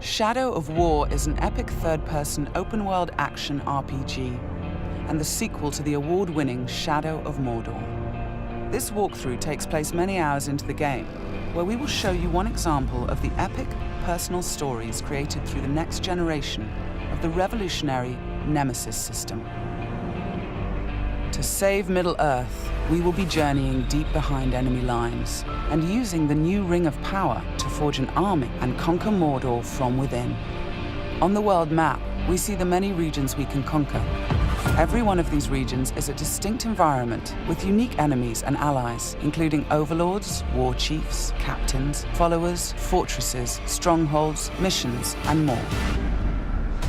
Shadow of War is an epic third-person open-world action RPG and the sequel to the award-winning Shadow of Mordor. This walkthrough takes place many hours into the game, where we will show you one example of the epic personal stories created through the next generation of the revolutionary Nemesis system. To save Middle-earth, we will be journeying deep behind enemy lines and using the new Ring of Power to forge an army and conquer Mordor from within. On the world map, we see the many regions we can conquer. Every one of these regions is a distinct environment with unique enemies and allies, including overlords, war chiefs, captains, followers, fortresses, strongholds, missions, and more.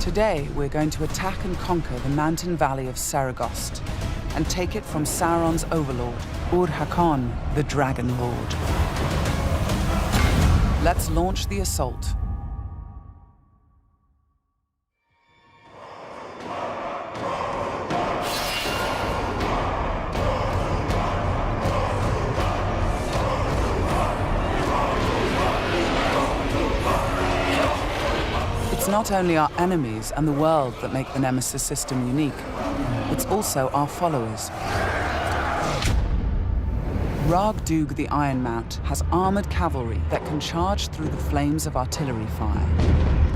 Today, we're going to attack and conquer the mountain valley of Saragost and take it from Sauron's overlord, Ur-Hakon, the Dragon Lord. Let's launch the assault. It's not only our enemies and the world that make the Nemesis system unique, it's also our followers. Ragdug the Iron Mount has armored cavalry that can charge through the flames of artillery fire.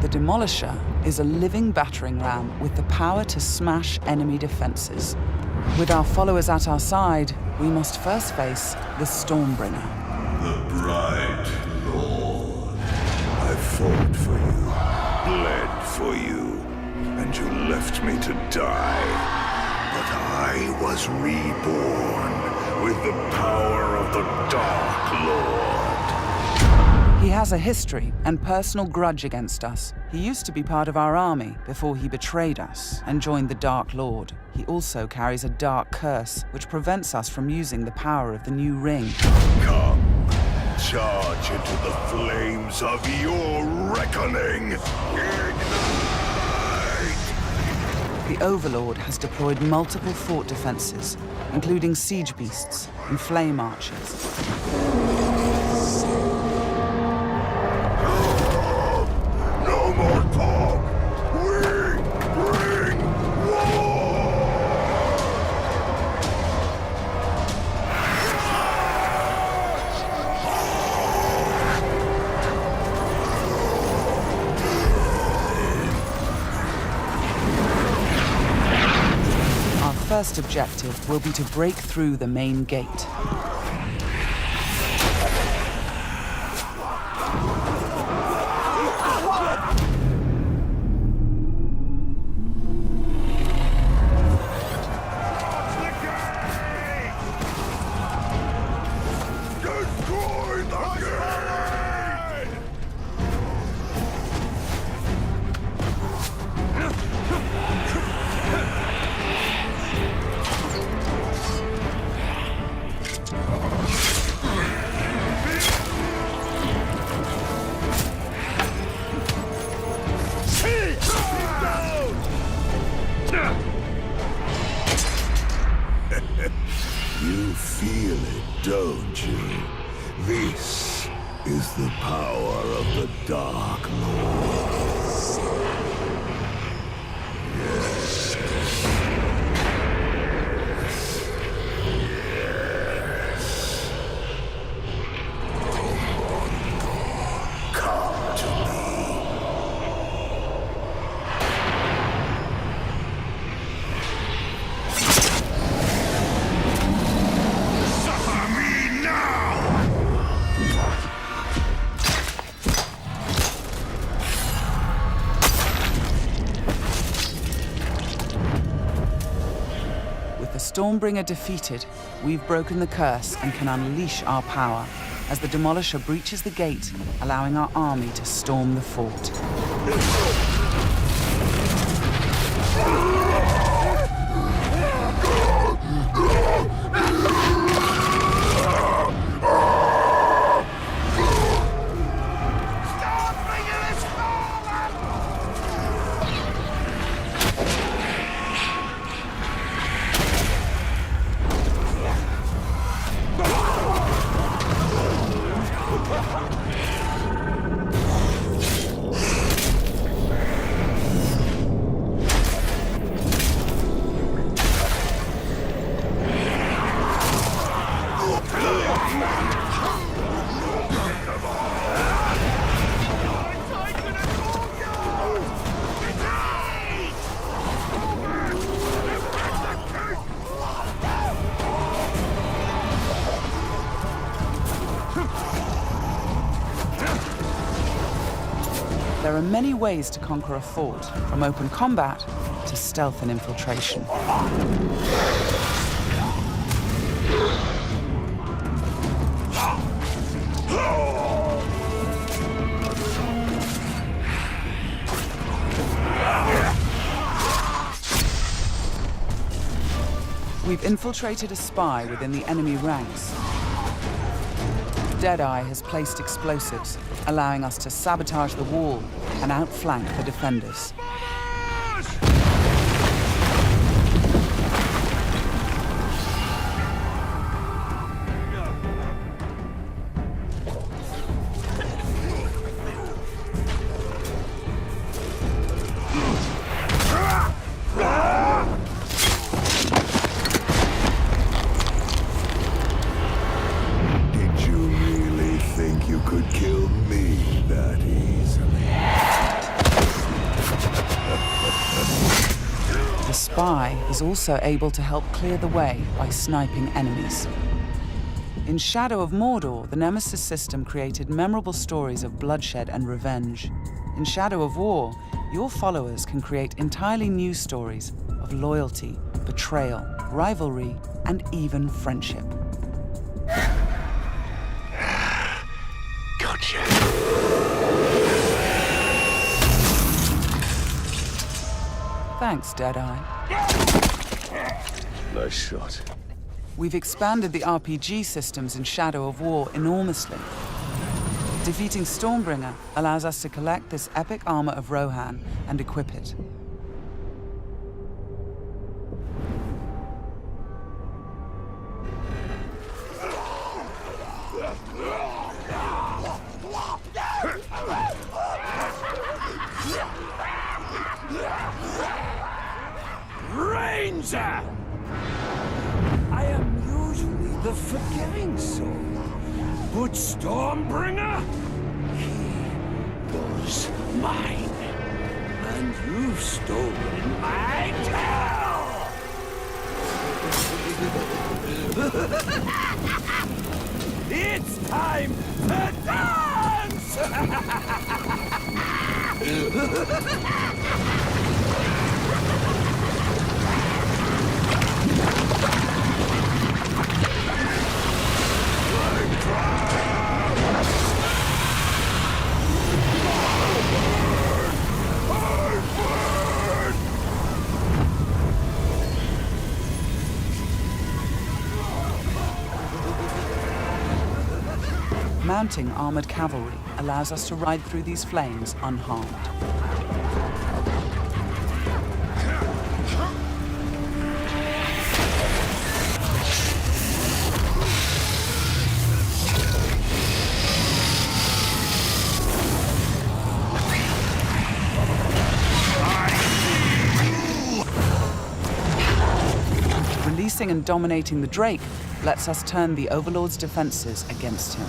The Demolisher is a living battering ram with the power to smash enemy defenses. With our followers at our side, we must first face the Stormbringer. The bright Lord. I fought for you, bled for you, and you left me to die. But I was reborn with the power of the Dark Lord. He has a history and personal grudge against us. He used to be part of our army before he betrayed us and joined the Dark Lord. He also carries a dark curse which prevents us from using the power of the new ring. Come, charge into the flames of your reckoning. The Overlord has deployed multiple fort defenses, including siege beasts and flame archers. No more talk! We bring war! Our first objective will be to break through the main gate. Destroy the gate! You feel it, don't you? This is the power of the Dark Lord. Yes. Yes. Come to me. Suffer me now! With the Stormbringer defeated, we've broken the curse and can unleash our power as the Demolisher breaches the gate, allowing our army to storm the fort. There are many ways to conquer a fort, from open combat to stealth and infiltration. We've infiltrated a spy within the enemy ranks. Deadeye has placed explosives, allowing us to sabotage the wall and outflank the defenders. The spy is also able to help clear the way by sniping enemies. In Shadow of Mordor, the Nemesis system created memorable stories of bloodshed and revenge. In Shadow of War, your followers can create entirely new stories of loyalty, betrayal, rivalry, and even friendship. Gotcha. Thanks, Deadeye. Nice shot. We've expanded the RPG systems in Shadow of War enormously. Defeating Stormbringer allows us to collect this epic armor of Rohan and equip it. Ranger! I am usually the forgiving soul, but Stormbringer, he was mine, and you've stolen my tail! It's time to dance! Mounting armored cavalry allows us to ride through these flames unharmed. Releasing and dominating the Drake lets us turn the Overlord's defenses against him.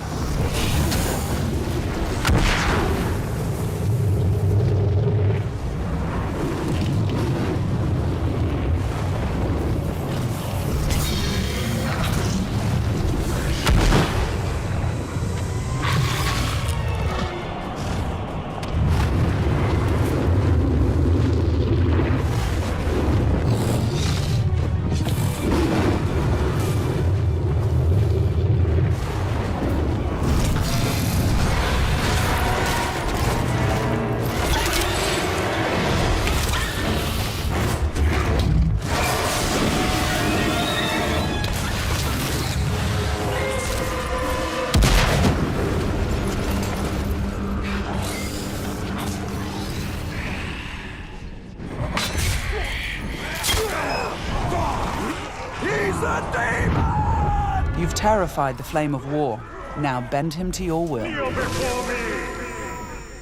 You've terrified the Flame of War. Now bend him to your will.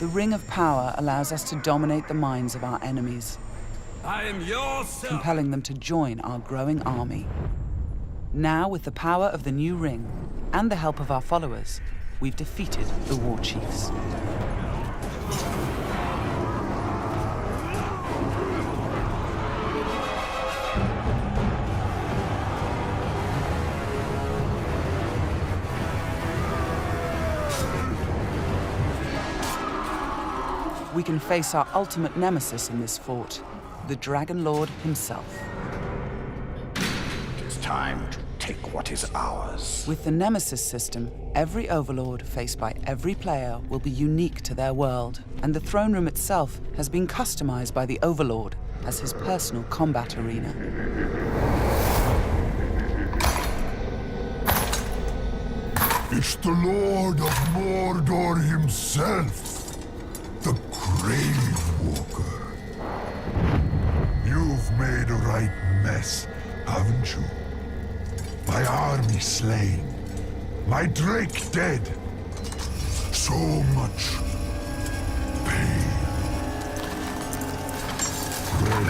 The Ring of Power allows us to dominate the minds of our enemies, I am your son. compelling them to join our growing army. Now, with the power of the new ring and the help of our followers, we've defeated the War Chiefs. we can face our ultimate nemesis in this fort, the Dragon Lord himself. It is time to take what is ours. With the Nemesis system, every overlord faced by every player will be unique to their world, and the throne room itself has been customized by the overlord as his personal combat arena. It's the Lord of Mordor himself, the Grave Walker. You've made a right mess, haven't you? My army slain, my Drake dead. So much pain. Well,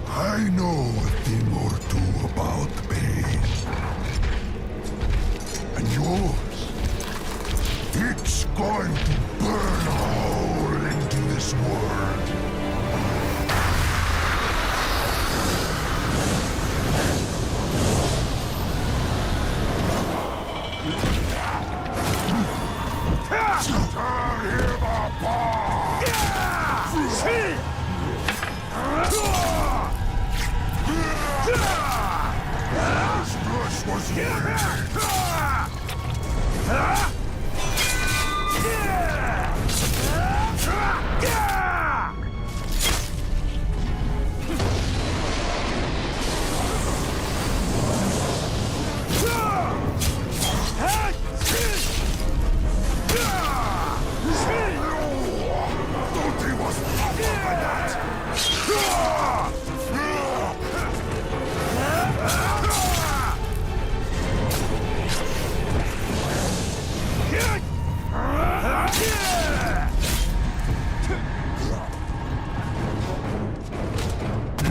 I know a thing or two about pain. And yours, it's going to burn a hole into this world.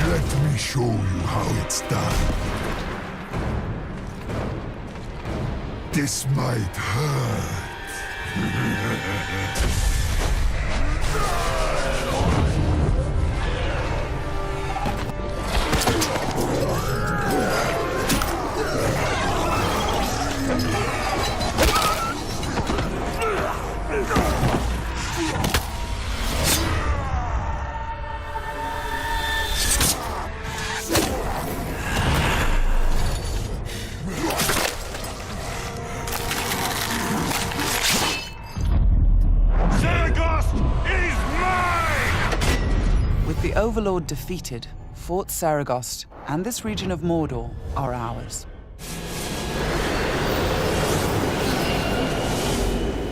Let me show you how it's done. This might hurt. The Overlord defeated, Fort Saragost and this region of Mordor are ours.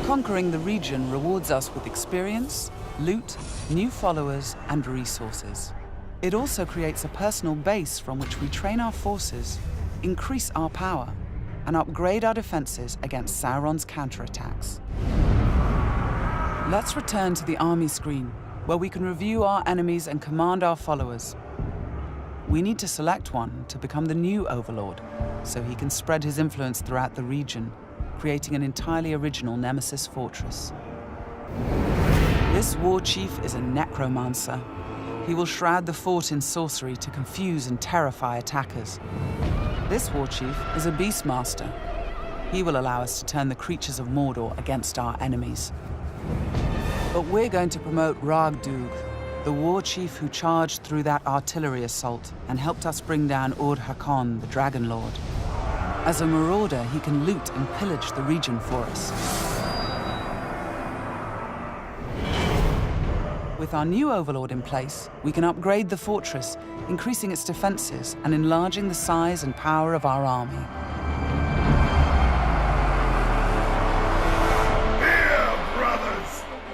Conquering the region rewards us with experience, loot, new followers, and resources. It also creates a personal base from which we train our forces, increase our power, and upgrade our defenses against Sauron's counterattacks. Let's return to the army screen, where we can review our enemies and command our followers. We need to select one to become the new Overlord, so he can spread his influence throughout the region, creating an entirely original Nemesis fortress. This war chief is a necromancer. He will shroud the fort in sorcery to confuse and terrify attackers. This war chief is a beastmaster. He will allow us to turn the creatures of Mordor against our enemies. But we're going to promote Ragdug, the war chief who charged through that artillery assault and helped us bring down Ur-Hakon, the Dragon Lord. As a marauder, he can loot and pillage the region for us. With our new Overlord in place, we can upgrade the fortress, increasing its defenses and enlarging the size and power of our army.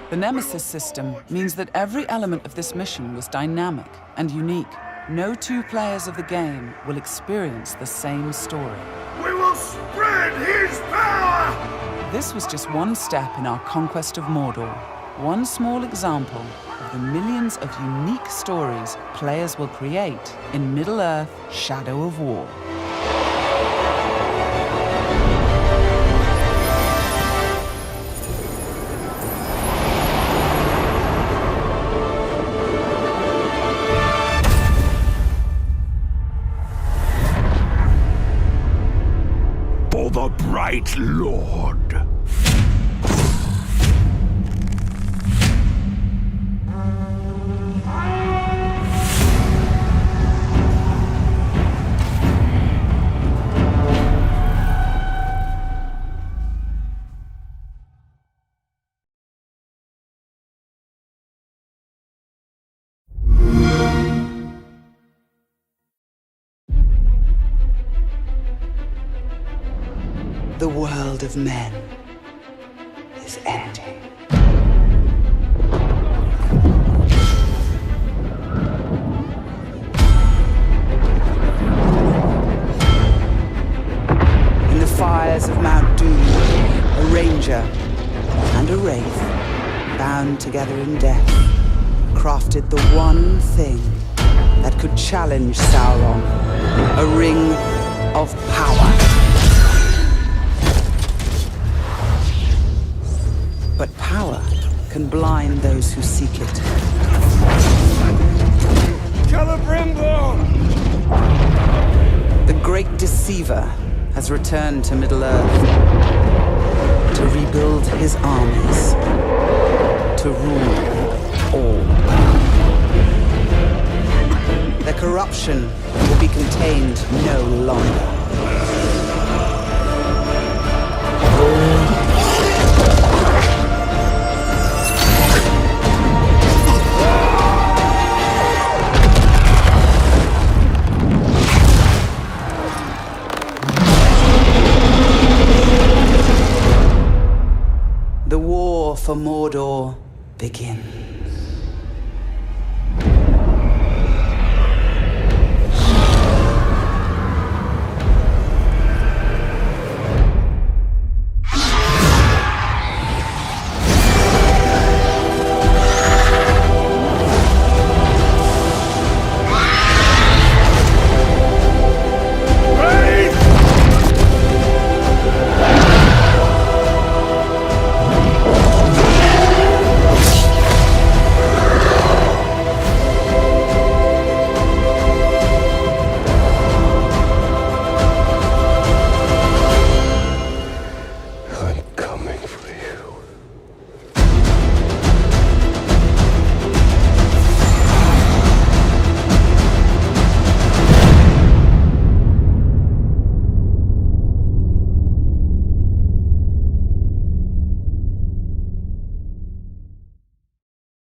The Nemesis system means that every element of this mission was dynamic and unique. No two players of the game will experience the same story. We will spread his power! This was just one step in our conquest of Mordor. One small example of the millions of unique stories players will create in Middle-earth: Shadow of War. The bright Lord. world of men is ending. In the fires of Mount Doom, a ranger and a wraith, bound together in death, crafted the one thing that could challenge Sauron, a ring of power. But power can blind those who seek it. Celebrimbor! The great deceiver has returned to Middle-earth to rebuild his armies, to rule all. The corruption will be contained no longer. The war for Mordor begins.